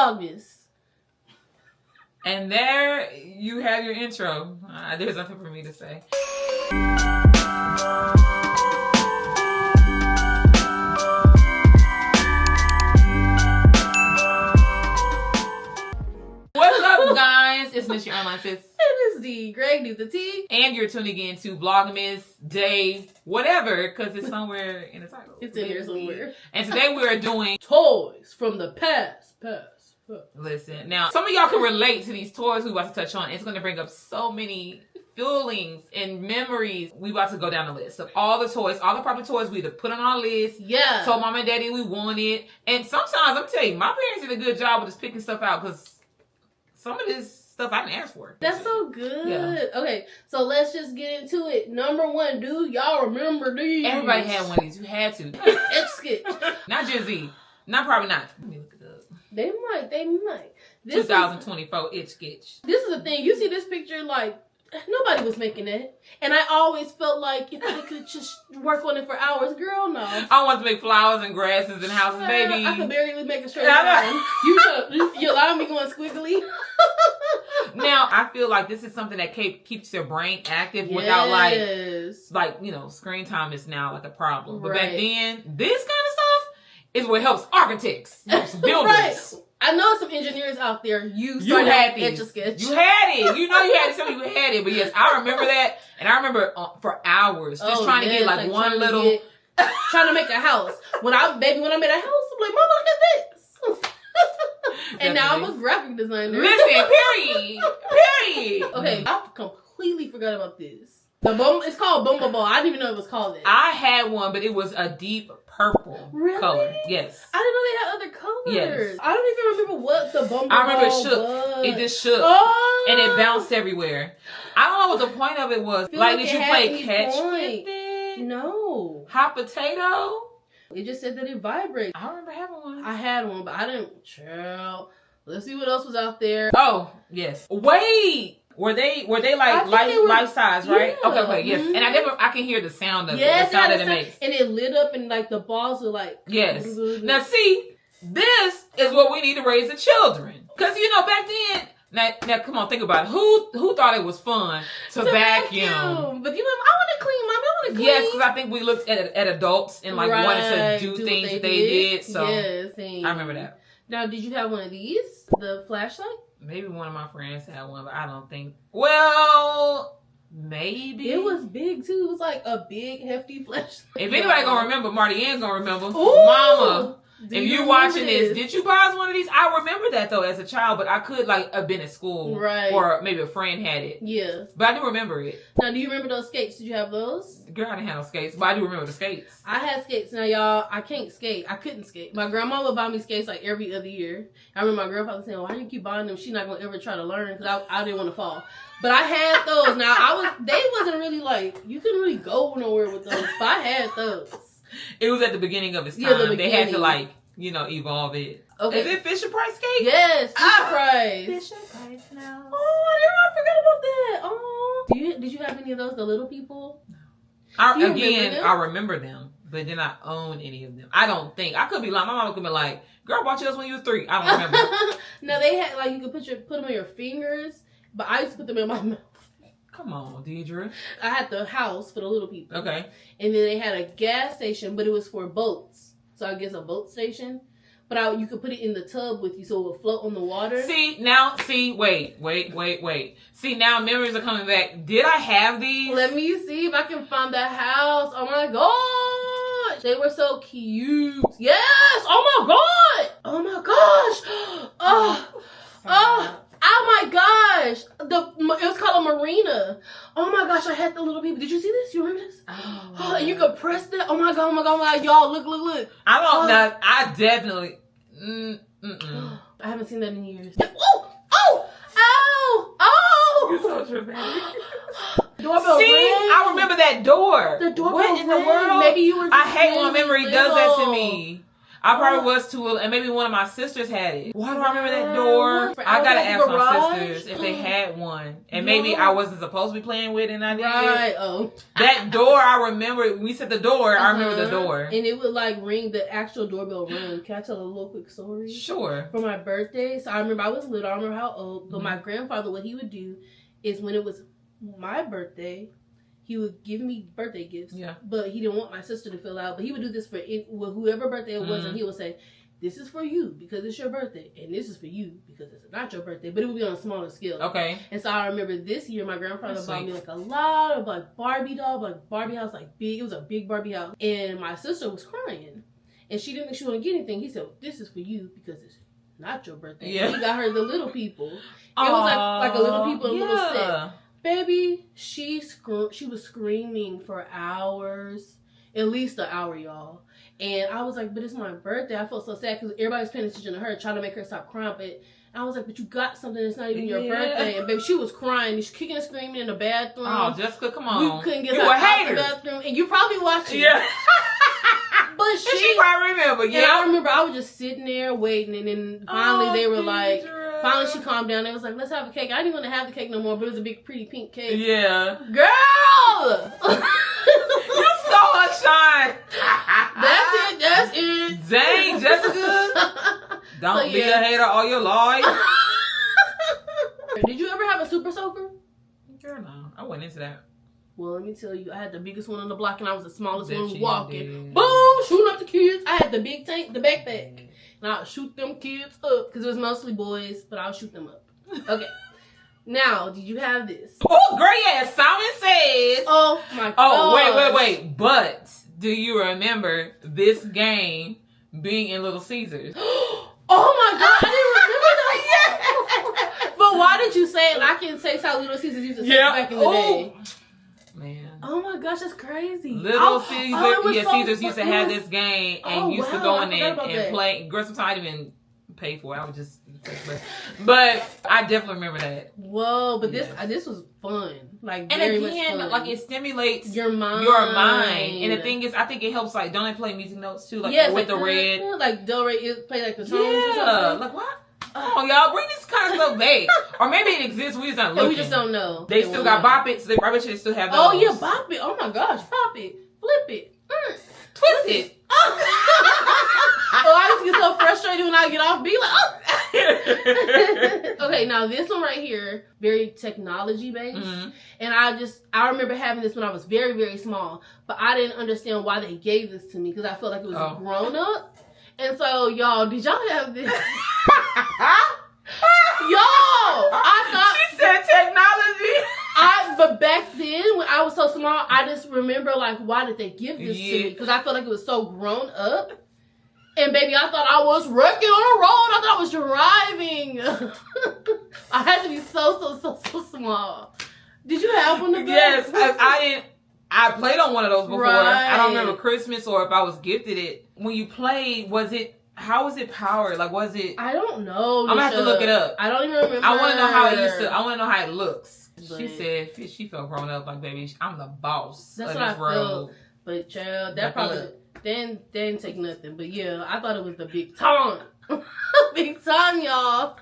Vlogmas. And there you have your intro. There's nothing for me to say. What's up, guys? It's Miss Your Online Sis. And it's D. Greg do the T. And you're tuning in to Vlogmas Day whatever, because it's somewhere in the title. It's in here somewhere. And today we are doing toys from the past. Listen, now some of y'all can relate to these toys we about to touch on. It's going to bring up so many feelings and memories. We about to go down the list of all the toys, all the proper toys we either put on our list. Yeah. Told mom and daddy we wanted. And sometimes, I'm telling you, my parents did a good job with just picking stuff out because some of this stuff I didn't ask for. That's so good. Yeah. Okay, so let's just get into it. Number one, do y'all remember these? Everybody had one of these. You had to. Etch sketch. Not Gen Z. Probably not. Let me look it up. They might. This 2024 Itch Sketch. This is the thing. You see this picture, like, nobody was making that. And I always felt like if I could just work on it for hours, girl, no. I want to make flowers and grasses and houses, baby. I could barely make a straight line. You allow me going squiggly. Now, I feel like this is something that keeps your brain active without, like, you know, screen time is now, like, a problem. But back then, this kind of stuff is what helps architects, helps builders. Right. I know some engineers out there. You had Etch a Sketch. You had it. You know you had it. Some of you had it. But yes, I remember that. And I remember for hours just trying to get like one little... trying to make a house. When I made a house, I'm like, Mama, look at this. And now I'm a graphic designer. Listen, period. Okay, I completely forgot about this. It's called Bumbleball. I didn't even know it was called that. I had one, but it was a deep purple color. Yes. I didn't know they had other colors. Yes. I don't even remember what the Bumbleball was. I remember it shook. It just shook. Oh. And it bounced everywhere. I don't know what the point of it was. Like, did you play catch with it? No. Hot potato? It just said that it vibrates. I don't remember having one. I had one, but I didn't. Child. Let's see what else was out there. Oh, yes. Wait. Were they like life size, right? Yeah. Okay, yes. And I can hear the sound of it. The sound that it makes. And it lit up and like the balls were like. Yes. Now see, this is what we need to raise the children. Because you know, back then, now come on, think about it. Who thought it was fun to vacuum? But you know, I want to clean, Mommy. I want to clean. Yes, because I think we looked at adults and like wanted to do things that they did. So yes, I remember that. Now, did you have one of these? The flashlight? Maybe one of my friends had one, but I don't think. Well, maybe. It was big too. It was like a big, hefty flashlight. If anybody gonna remember, Marty Ann's gonna remember. Ooh, Mama, if you watching this, did you buy us one of these? I remember that though as a child, but I could like have been at school, right? Or maybe a friend had it. Yeah, but I do remember it. Now, do you remember those skates? Did you have those? Girl, I didn't have no skates, but I do remember the skates. I had skates. Now, y'all, I can't skate. I couldn't skate. My grandma would buy me skates like every other year. I remember my grandfather saying, "Why do you keep buying them? She's not gonna ever try to learn," because I didn't want to fall. But I had those. Now they wasn't really like you couldn't really go nowhere with those. But I had those. It was at the beginning of its time. Yeah, they had to like evolve it. Okay. Is it Fisher Price skate? Yes, Fisher Price. Fisher Price now. Oh, I forgot about that. Oh, did you have any of those? The little people? I remember them, but did not own any of them. I don't think. I could be like, my mama could be like, girl, bought you those when you was 3. I don't remember. No, they had like you could put them on your fingers, but I used to put them in my mouth. Come on, Deidre. I had the house for the little people. Okay. And then they had a gas station, but it was for boats. So I guess a boat station. But you could put it in the tub with you so it would float on the water. Wait. See, now memories are coming back. Did I have these? Let me see if I can find the house. Oh my gosh. They were so cute. Yes. Oh my god. Oh my gosh. Oh my gosh. It was called a marina. Oh my gosh, I had the little people. Did you see this? You remember this? Oh, and you could press that. Oh my god. Y'all, look. I don't know. I definitely... I haven't seen that in years. You're so dramatic. Doorbell See, ring. I remember that door. The doorbell What in the ring. world? Maybe you were just I hate when memory does that to little. me. I probably was too little, and maybe one of my sisters had it. Why do I remember that door? I gotta ask my sisters if they had one, and maybe I wasn't supposed to be playing with it, and I did. Right. Oh. That door, I remember. When we said the door, I remember the door, and it would like ring. The actual doorbell ring. Can I tell a little quick story? Sure. For my birthday, so I remember I was little. I don't remember how old, but my grandfather, what he would do is when it was my birthday, he would give me birthday gifts. Yeah. But he didn't want my sister to fill out. But he would do this for whoever birthday it was, and he would say, "This is for you because it's your birthday, and this is for you because it's not your birthday." But it would be on a smaller scale. Okay. And so I remember this year, my grandfather bought me like a lot of like Barbie doll, like Barbie house, like big. It was a big Barbie house, and my sister was crying, and she didn't think she wanted to get anything. He said, "This is for you because it's not your birthday." Yeah. And he got her the little people. It was like a little people and little set. Baby, she was screaming for hours, at least an hour, y'all. And I was like, but it's my birthday. I felt so sad because everybody was paying attention to her, trying to make her stop crying. But I was like, but you got something that's not even your birthday. And baby, she was crying. She's kicking and screaming in the bathroom. Oh, Jessica, come on. We couldn't get her out the bathroom. And you probably watching. Yeah. But she probably remember. Yeah. And I remember I was just sitting there waiting. And then finally they were like, finally she calmed down. They was like, let's have a cake. I didn't want to have the cake no more, but it was a big, pretty pink cake. Yeah. Girl! You stole her shine. That's it. Dang, Jessica. Don't be a hater all your life. Did you ever have a super soaker? Girl, no. I wasn't into that. Well, let me tell you, I had the biggest one on the block, and I was the smallest one walking. Boom! Shooting up the kids. I had the big tank, the backpack. And I would shoot them kids up, because it was mostly boys, but I would shoot them up. Okay. Now, did you have this? Oh, girl, yeah. Simon says. Oh, my God. Oh, wait. But do you remember this game being in Little Caesars? Oh, my God. I didn't remember that. But why did you say it? I can say how Little Caesars used to say back in the day. Man. Oh my gosh, that's crazy. Little Caesars used to have this game and used to go in there and play. Girl, sometimes I didn't even pay for it. I would just, but I definitely remember that. Whoa, but this was fun. Like, and very again, much fun. Like it stimulates your mind. And the thing is, I think it helps. Like, don't they play music notes too? Like with the red, like Del Rey play like the songs or something. Like what? Oh, y'all, bring this kind of stuff back. Or maybe it exists, we just not looking. We just don't know. They still got Bop It, so they probably should still have those. Oh, yeah, Bop It. Oh, my gosh. Bop It. Flip it. Twist it. Oh, I just get so frustrated when I get off. Be like, oh. Okay, now this one right here, very technology-based. Mm-hmm. And I remember having this when I was very, very small. But I didn't understand why they gave this to me because I felt like it was grown up. And so, y'all, did y'all have this? I thought she said technology. But back then, when I was so small, I just remember like, why did they give this to me? Because I felt like it was so grown up. And baby, I thought I was wrecking on the road. I thought I was driving. I had to be so small. Did you have one of those? Yes, I didn't. I played on one of those before. Right. I don't remember Christmas or if I was gifted it. When you played, how was it powered? Like, was it? I don't know. I'm gonna have to look it up. I don't even remember. I want to know how it used to. I want to know how it looks. But she said she felt grown up. Like, baby, I'm the boss. That's what I felt. But child, that probably they didn't take nothing. But yeah, I thought it was the big time. Big time, y'all.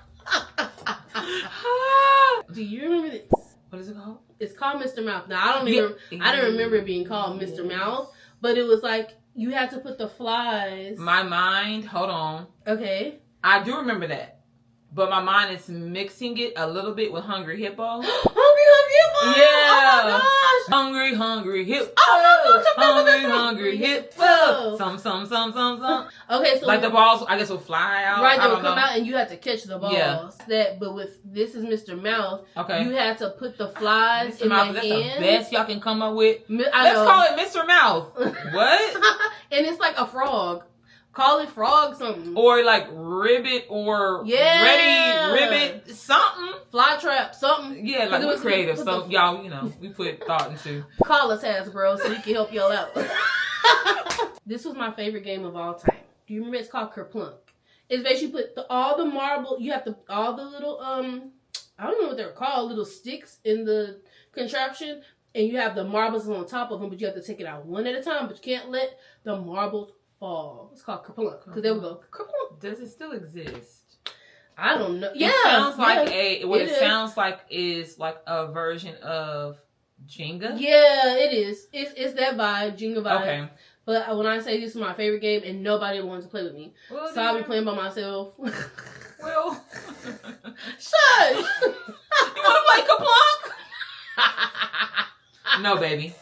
Do you remember this? What is it called? It's called Mr. Mouth. Now I don't remember it being called Mr. Mouth, but it was like you had to put the flies. My mind, hold on. Okay. I do remember that. But my mind is mixing it a little bit with Hungry Hippo. Hungry Hippo? Yeah. Oh my gosh. Hungry Hippo. Oh my gosh. Hungry Hippo. Some. Okay, so like the balls, I guess, will fly out. Right, they would come out and you had to catch the balls. Yeah. But with This is Mr. Mouth, you had to put the flies Mr. in Mouth, the that's hand. The best y'all can come up with. Let's call it Mr. Mouth. What? And it's like a frog. Call it frog something. Or like ribbit or ready ribbit something. Fly trap something. Yeah, like we're creative. So y'all, we put thought into. Call us Hasbro so we can help y'all out. This was my favorite game of all time. Do you remember? It's called Kerplunk. It's basically put all the marble. You have all the little I don't know what they're called, little sticks in the contraption, and you have the marbles on top of them, but you have to take it out one at a time. But you can't let the marbles fall. It's called Kerplunk. Because they would go, Kerplunk. Does it still exist? I don't know. Yeah. It sounds like it sounds like is like a version of Jenga. Yeah, it is. It's that vibe, Jenga vibe. Okay. But when I say this is my favorite game and nobody wants to play with me, well, so I'll be playing by myself. Well, shush. You want to play Kerplunk? No, baby.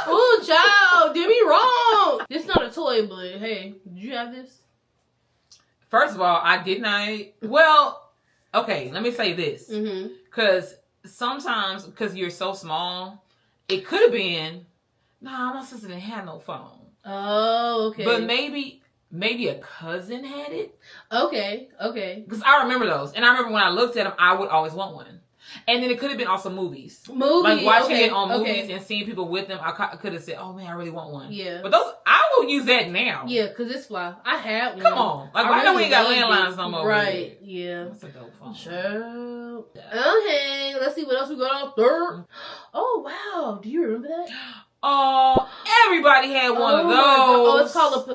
Ooh, child, did me wrong. This is not a toy, but hey, did you have this? First of all, I did not. Well, okay, let me say this. Because sometimes, because you're so small, it could have been, nah, my sister didn't have no phone. Oh, okay. But maybe a cousin had it. Okay. Because I remember those. And I remember when I looked at them, I would always want one. And then it could have been also movies. Like watching it on movies and seeing people with them, I could have said, oh man, I really want one. Yeah. But those, I will use that now. Yeah, because it's fly. I had one. Come on. Like, I know we ain't got landlines no more. Right, yeah. That's a dope phone. Sure. Okay, let's see what else we got on third. Oh, wow. Do you remember that? Oh, everybody had one of those. Oh, it's called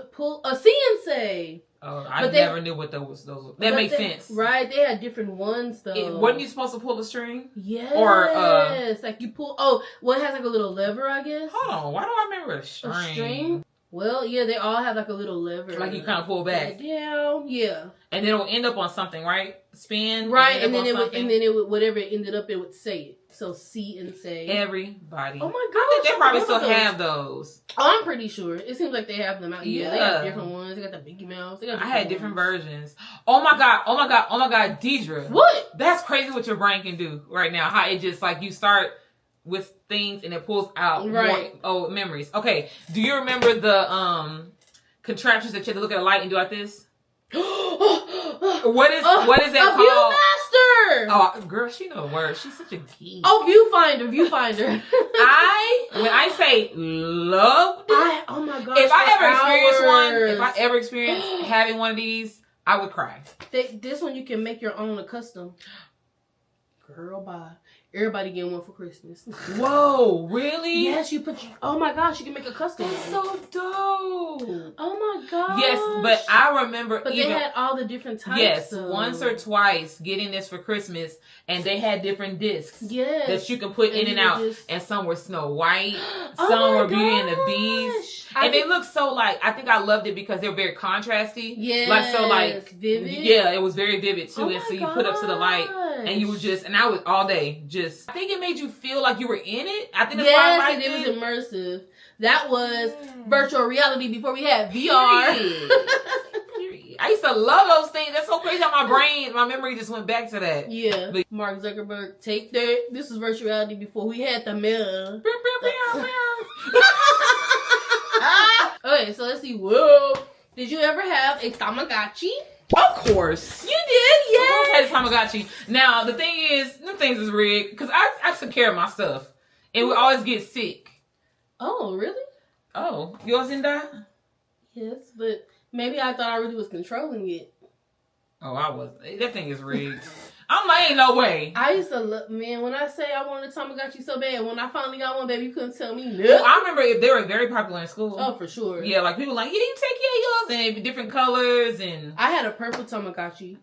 a CNC. Oh, I never knew what those were. That makes sense. Right, they had different ones though. Wasn't you supposed to pull the string? Yes. Or like you pull. Oh, well, it has like a little lever, I guess. Hold on, why do I remember a string? A string? Well, yeah, they all have like a little lever. Like you kind of pull back. Down, yeah. And then it will end up on something, right? Spin. Right, and then it would whatever it ended up, it would say it. So see and say. Everybody. Oh my gosh. I think they probably still have those. Oh, I'm pretty sure. It seems like they have them out. Yeah, they have different ones. They got the Mickey Mouse. I had different versions. Oh my god, Deidre. What? That's crazy what your brain can do right now. How it just like you start with things and it pulls out more memories. Okay. Do you remember the contraptions that you had to look at a light and do like this? What is that called? Viewmaster. Oh, girl, she know the word. She's such a geek. Oh, viewfinder. When I say loved, oh my gosh. If I ever experienced having one of these, I would cry. This one you can make your own a custom. Girl, bye. Everybody getting one for Christmas. Whoa, really? Yes, oh my gosh, you can make a custom. That's so dope. Oh my gosh. Yes, but I remember they had all the different types. Yes, once or twice getting this for Christmas, and they had different discs. Yes. That you can put in and out. And some were Snow White, some were Beauty and the Beast. And they look so I think I loved it because they were very contrasty. Yeah. Vivid. Yeah, it was very vivid too. And so you put up to the light and you were and I was all day I think it made you feel like you were in it. I think that's why I liked it. It was immersive. That was virtual reality before we had VR. Period. I used to love those things. That's so crazy how my memory just went back to that. Yeah. But Mark Zuckerberg, this was virtual reality before we had the mirror. Okay, so let's see. Whoa. Did you ever have a Tamagotchi? Of course. You did, yeah. Of course I had a Tamagotchi. Now, the thing is, them things is rigged because I took care of my stuff. And we always get sick. Oh, really? Oh, yours didn't die? Yes, but maybe I thought I really was controlling it. Oh, I wasn't. That thing is rigged. I'm like, ain't no way. I used to look, man, when I say I wanted a Tamagotchi so bad, when I finally got one, baby, you couldn't tell me nothing. Well, I remember they were very popular in school. Oh, for sure. Yeah, like people like, yeah, you take care of yours, and it'd be different colors, and... I had a purple Tamagotchi.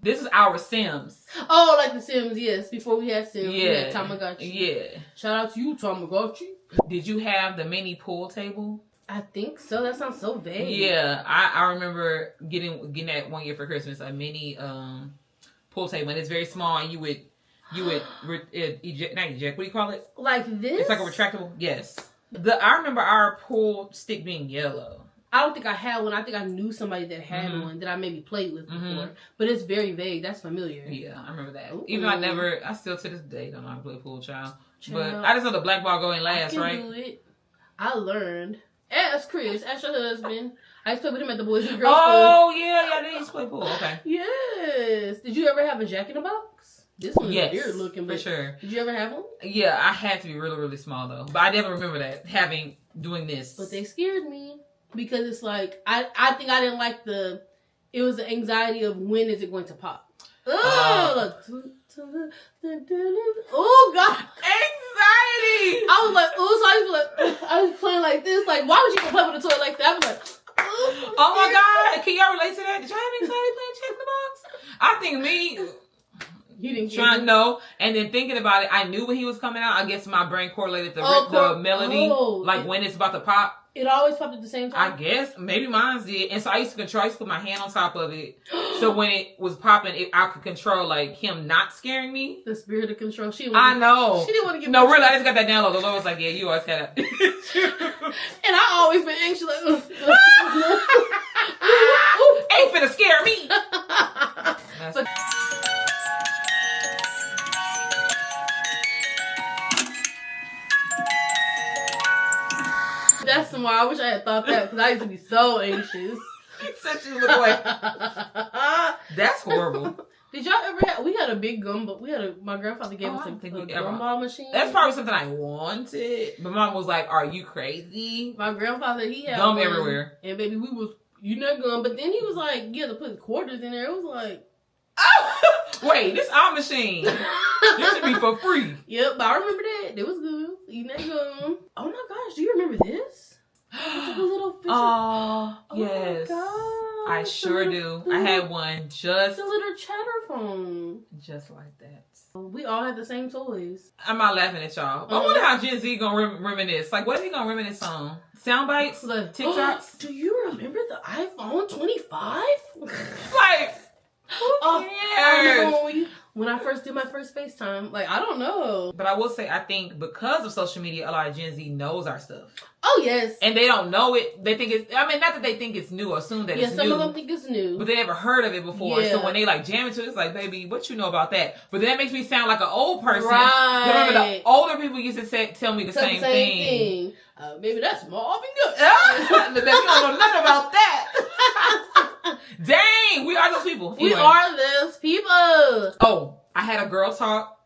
This is our Sims. Oh, like the Sims, yes. Before we had Sims, we had Tamagotchi. Yeah. Shout out to you, Tamagotchi. Did you have the mini pool table? I think so. That sounds so vague. Yeah, I remember getting that one year for Christmas, a mini pool table, and it's very small, and you would eject, not eject, what do you call it? Like this? It's like a retractable. Yes. I remember our pool stick being yellow. I don't think I had one. I think I knew somebody that had one that I maybe played with before. But it's very vague. That's familiar. Yeah, I remember that. Ooh. Even I still to this day don't know how to play pool, child. But I just know the black ball go in last, right? I can do it. I learned. Ask Chris. Ask your husband. I used to play with him at the Boys and Girls Club. Oh, School. yeah, they used to play pool. Okay. Yes. Did you ever have a Jack in the Box? This one is weird looking, but for sure. Did you ever have one? Yeah, I had to be really, really small though. But I never remember that doing this. But they scared me because it's like I think I didn't like it was the anxiety of when is it going to pop. Oh God! anxiety. I was like, ooh, so I was like, I was playing like this. Like, why would you play with a toy like that? I was like, oh my God. Can y'all relate to that? Did y'all have anxiety playing check in the box? I think me trying to know, and then thinking about it, I knew when he was coming out. I guess my brain correlated the melody, like when it's about to pop. It always popped at the same time? I guess. Maybe mine did. And so I used to control, I used to put my hand on top of it. So when it was popping, I could control like him not scaring me. The spirit of control. I know. She didn't want to give No, really, I just got that download. The Lord was like, yeah, you always got that. And I always been anxious like, ain't finna scare me. That's why I wish I had thought that, because I used to be so anxious. Such a little way. That's horrible. Did y'all ever have? We had a big gumball. My grandfather gave us a gumball machine. That's probably something I wanted. But Mom was like, "Are you crazy?" My grandfather, he had gum everywhere, and baby, we was not gum. But then he was like, "You had to put quarters in there." It was like, oh, wait, this our machine. This should be for free. Yep, but I remember that. It was good. Eating that gum. Oh my gosh, do you remember this? It's like a little fish. Oh, yes. Oh my I sure do. I had one just... a little chatter phone. Just like that. We all had the same toys. I'm not laughing at y'all. I wonder how Gen Z gonna reminisce. Like, what are they gonna reminisce on? Sound bites? TikToks? Do you remember the iPhone 25? Like, who cares? When I first did my first FaceTime, like, I don't know. But I will say, I think because of social media, a lot of Gen Z knows our stuff. Oh, yes. And they don't know it. They think it's, I mean, not that they think it's new or assume that it's new. Yeah, some of them think it's new. But they never heard of it before. Yeah. So when they like jam into it, it's like, baby, what you know about that? But then that makes me sound like an old person. Right. Remember the older people used to tell me the same thing. Maybe that's Marvin Good. Baby, you don't know nothing about that. Dang, we are those people. Anyway. We are those people. Oh, I had a girl talk.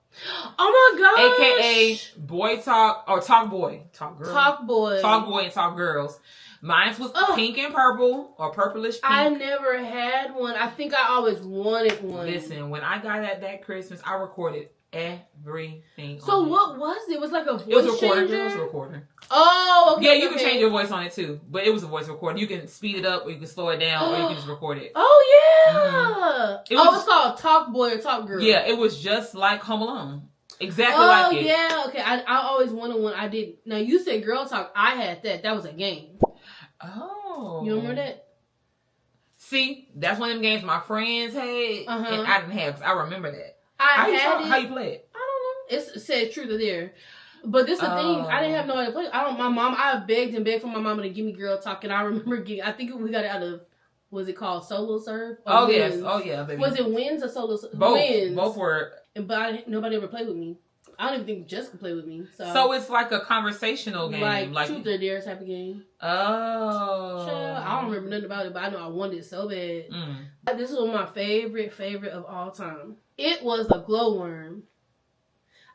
Oh my gosh. AKA boy talk or talk boy. Talk girl. Talk boy. Talk boy and talk girls. Mine was pink and purple or purplish pink. I never had one. I think I always wanted one. Listen, when I got that Christmas, I recorded everything. So what was it? It was like a voice It was a recorder. changer? It was a recorder. Oh, okay. Yeah, you can change your voice on it too. But it was a voice recorder. You can speed it up or you can slow it down or you can just record it. Oh, yeah. Mm-hmm. It's called Talk Boy or Talk Girl. Yeah, it was just like Home Alone. Exactly like it. Oh, yeah. Okay. I always wanted one. I did. Now, you said Girl Talk. I had that. That was a game. Oh. You remember that? See, that's one of them games my friends had and I didn't have because I remember that. How you play it? I don't know. It said truth or dare. But this is the thing. I didn't have no way to play it. I begged and begged for my mama to give me Girl Talk. And I remember I think we got it out of, was it called Solo Serve? Oh, yes. Oh, yeah, baby. Was it Wins or Solo Serve? Both. Wins. Both were. But nobody ever played with me. I don't even think Jessica played with me. So it's like a conversational game. Like truth or dare type of game. Oh. Child, I don't remember nothing about it, but I know I wanted it so bad. This is one of my favorite of all time. It was a glowworm.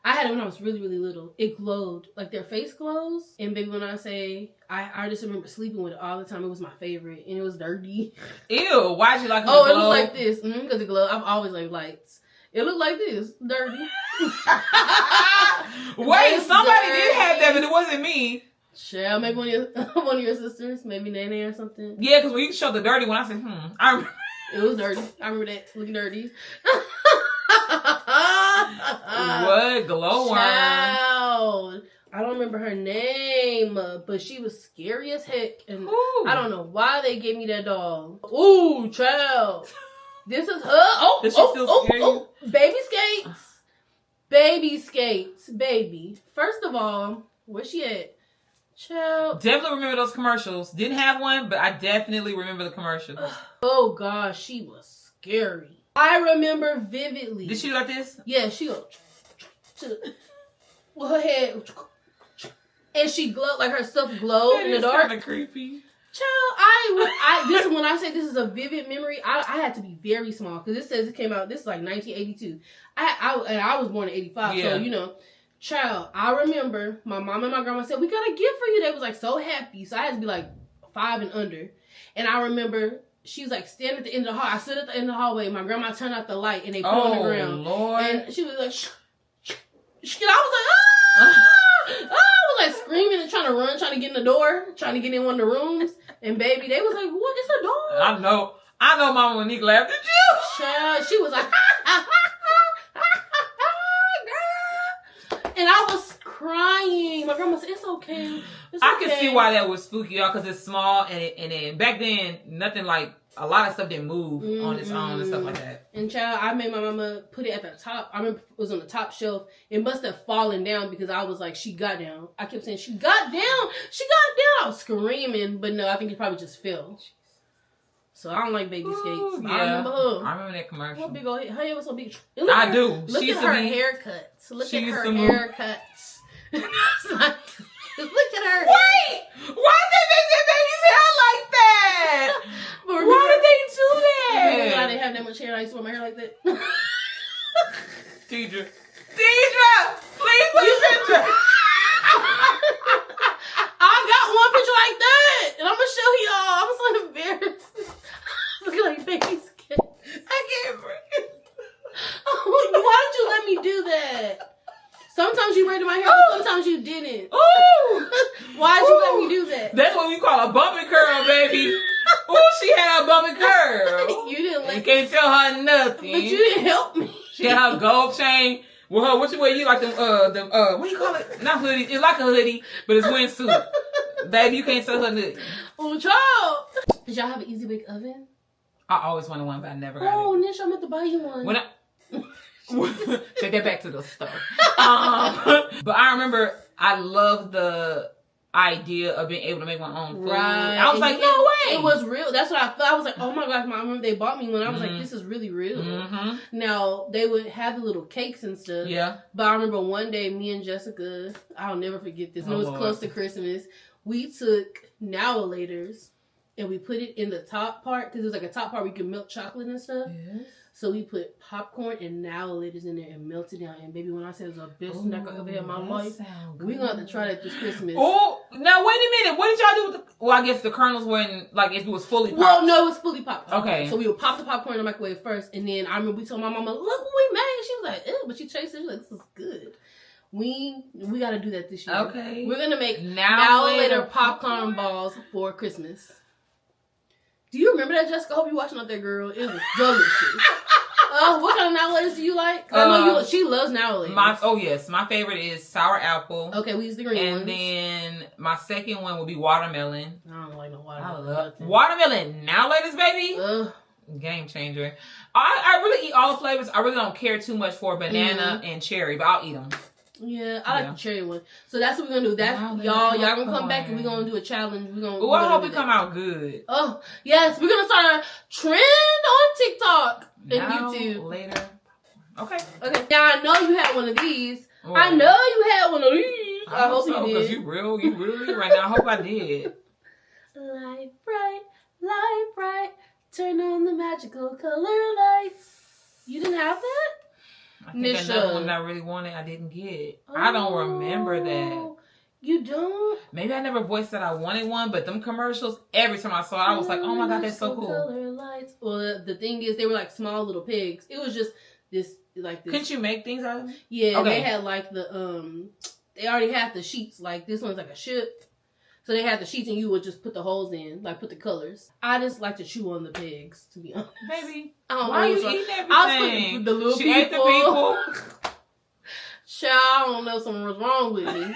I had it when I was really, really little. It glowed. Like their face glows. And baby, when I say, I just remember sleeping with it all the time. It was my favorite. And it was dirty. Ew. Why'd you like it? Oh, it looked like this. Because it glowed. I've always liked lights. It looked like this. Dirty. Wait, somebody did have that, but it wasn't me. Sure, maybe one of your sisters. Maybe Nene or something. Yeah, because when you showed the dirty one, I said, I remember. It was dirty. I remember that. Looking dirty. What? Glowworm. Child. I don't remember her name, but she was scary as heck. And I don't know why they gave me that doll. Ooh, child. This is her. Does she still scare you? Baby skates. Baby skates. Baby. First of all, where's she at? Child. Definitely remember those commercials. Didn't have one, but I definitely remember the commercials. Oh, gosh. She was scary. I remember vividly. Did she do like this? Yeah, she go with her head. And she glowed, like her stuff glowed in the dark. Kind of creepy. Child, this is when I say this is a vivid memory. I had to be very small because it says it came out. This is like 1982. I was born in 85, so you know. Child, I remember my mom and my grandma said we got a gift for you. They was like so happy, so I had to be like 5 and under. And I remember she was like standing at the end of the hall. I stood at the end of the hallway. My grandma turned out the light and they put it on the ground. Lord. And she was like, and I was like, ah! I was like screaming and trying to run, trying to get in the door, trying to get in one of the rooms. And baby, they was like, what? It's a dog. I know Mama Monique laughed at you. Child, she was like, and I was crying. My grandma said, it's okay. I can see why that was spooky, y'all, because it's small, and then back then, nothing like, a lot of stuff didn't move on its own and stuff like that. And child, I made my mama put it at the top. I remember it was on the top shelf. It must have fallen down because I was like, she got down. I kept saying, she got down. She got down. I was screaming, but no, I think it probably just fell. So I don't like baby skates. Yeah. I remember that commercial. What big old head? Her hair was so big. I do. Look at her haircuts. Look at her haircuts. Look at her. Wait! Why did they make that baby's hair like that? Why did they do that? I didn't have that much hair. I used to wear my hair like that. Deidre, please put a picture. I got one picture like that, and I'm gonna show y'all. I'm so embarrassed. Looking like baby skin. I can't breathe. Why did you let me do that? Sometimes you braided my hair, but sometimes you didn't. Ooh! Why did you let me do that? That's what we call a bumpy curl, baby. Ooh, she had a bumpy curl. You didn't let You can't tell her nothing. But you didn't help me. She had her gold chain. With her, what you like them, what do you call it? Not hoodie. It's like a hoodie, but it's windsuit. Baby, you can't tell her nothing. Oh, child. Did y'all have an easy bake oven? I always wanted one, but I never got it. Oh, Nish, I meant to buy you one. When take that back to the store. But I remember I loved the idea of being able to make my own food. Right. I was like, no way. It was real. That's what I felt. I was like, oh my gosh, I remember they bought me one. I was like, this is really real. Mm-hmm. Now, they would have the little cakes and stuff. Yeah. But I remember one day, me and Jessica, I'll never forget this. And it was close to Christmas. We took Now-a-Laters and we put it in the top part because it was like a top part where you could melt chocolate and stuff. Yes. So we put popcorn and Now-a-Laters in there and melted down. And baby, when I said it was the best snack I ever had in my life, we're going to have to try that this Christmas. Oh, now wait a minute. What did y'all do with the... Well, I guess the kernels weren't, like, if it was fully popped. Well, no, it was fully popped. Okay. So we would pop the popcorn in the microwave first. And then I remember we told my mama, look what we made. She was like, ew, but she tasted it. She was like, this is good. We got to do that this year. Okay. We're going to make Now-a-Later popcorn balls for Christmas. Do you remember that, Jessica? I hope you're watching out there, girl. It was delicious. What kind of Now-a-Laters do you like? I know she loves Now-a-Laters. Yes. My favorite is sour apple. Okay, we use the green ones. And then my second one would be watermelon. I don't like no watermelon. I love watermelon Now-a-Laters, baby. Ugh. Game changer. I really eat all the flavors. I really don't care too much for banana and cherry, but I'll eat them. Yeah, I like the cherry one. So that's what we're gonna do. That's y'all gonna come back and we're gonna do a challenge. I hope we come out good. Oh, yes. We're gonna start a trend on TikTok and YouTube. Later. Okay. Now I know you had one of these. Oh. I know you had one of these. I hope you did. Because you really right now. I hope I did. Light bright, turn on the magical color lights. You didn't have that? I think another one that I really wanted, I didn't get. I don't remember that. You don't? Maybe I never voiced that I wanted one, but them commercials, every time I saw it, I was like, oh my God, that's so cool. Color lights. Well, the thing is, they were like small little pigs. It was just this. Couldn't you make things out of them? Yeah, okay. They had like they already had the sheets. Like this one's like a ship. So they had the sheets and you would just put the holes in, like put the colors. I just like to chew on the pigs, to be honest. Baby, why are you eating everything? I was the little she ate the people. Child, I don't know something was wrong with me.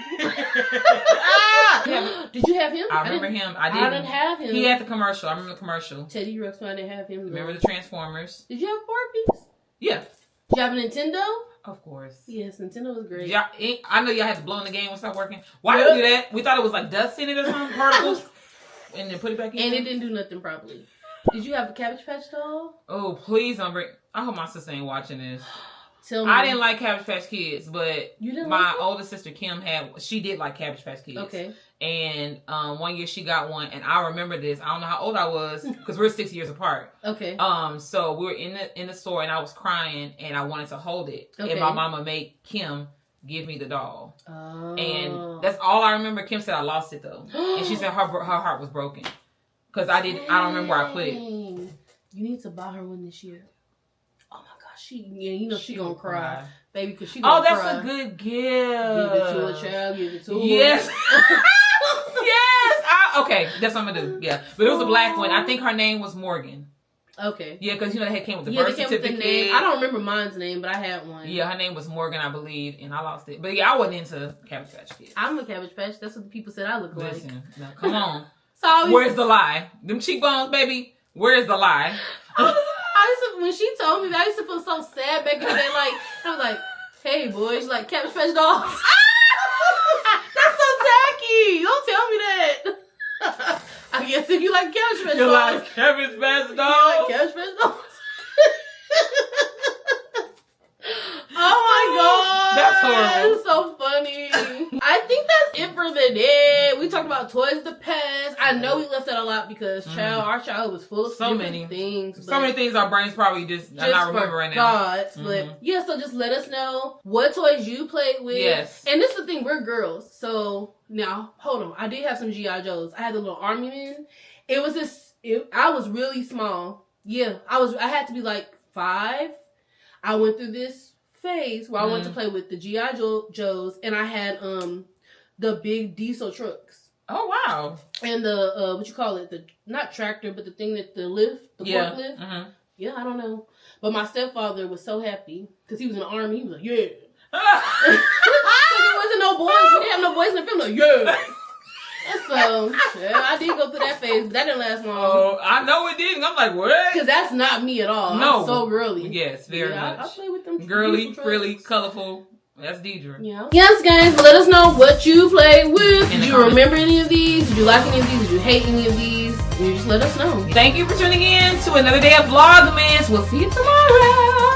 Did you have him? I remember him. I didn't have him. He had the commercial. I remember the commercial. Teddy Ruxpin, I didn't have him. Remember the Transformers? Did you have Barbies? Yeah. Did you have a Nintendo? Of course. Yes, Nintendo was great. Yeah, I know y'all had to blow in the game when it stopped working. Why did you do that? We thought it was like dust in it or something, particles, and then put it back in. And it didn't do nothing properly. Did you have a Cabbage Patch doll? Oh, please don't bring... I hope my sister ain't watching this. Tell me. I didn't like Cabbage Patch Kids, but my like older sister Kim she did like Cabbage Patch Kids. Okay. And one year she got one, and I remember this. I don't know how old I was because we're 6 years apart. Okay. So we were in the store, and I was crying, and I wanted to hold it, okay. and my mama made Kim give me the doll. Oh. And that's all I remember. Kim said I lost it though, and she said her heart was broken because I don't remember where I put it. You need to buy her one this year. Oh my gosh, she gonna cry. Baby, because she gonna cry. That's a good gift. Give it to a child, give it to her. Yes. Yes. Okay, that's what I'm gonna do. Yeah. But it was a black one. I think her name was Morgan. Okay. Yeah, because they came with the birth certificate. With the name. I don't remember mine's name, but I had one. Yeah, her name was Morgan, I believe, and I lost it. But yeah, I wasn't into Cabbage Patch Kids. I'm a Cabbage Patch. That's what the people said I look like. Listen, now, come on. Where's the lie? Them cheekbones, baby. Where's the lie? When she told me that, I used to feel so sad back in the day. Like, I was like, hey, boy. She's like, Cabbage Patch dolls. That's so tacky. Don't tell me that. I guess if you like Cabbage Patch dolls. You like Cabbage Patch dolls? You like Cabbage Patch dolls? Oh my god. That's horrible. That's so funny. I think that's it for the day. We talked about toys of the past. I know we left out a lot because our childhood was full of so many things. So many things our brains probably just not remember right now. But yeah, so just let us know what toys you played with. Yes. And this is the thing, we're girls. So now, hold on. I did have some G.I. Joes. I had the little army men. It was I was really small. Yeah, I had to be like 5. I went through this phase where I wanted to play with the G.I. Joes, and I had the big diesel trucks. Oh wow! And the what you call it, the not tractor, but the thing that the forklift. Mm-hmm. Yeah, I don't know. But my stepfather was so happy because he was in the army. He was like, yeah. There wasn't no boys. We didn't have no boys in the film. Like, yeah. And so, yeah, I did go through that phase, but that didn't last long. Oh, I know it didn't. I'm like, what? Because that's not me at all. No. I'm so girly. Yes, very much. I play with them. Girly, frilly, colorful. That's Deidre. Yeah. Yes, guys, let us know what you play with. Did you remember any of these? Did you like any of these? Did you hate any of these? You just let us know. Thank you for tuning in to another day of Vlogmas. We'll see you tomorrow.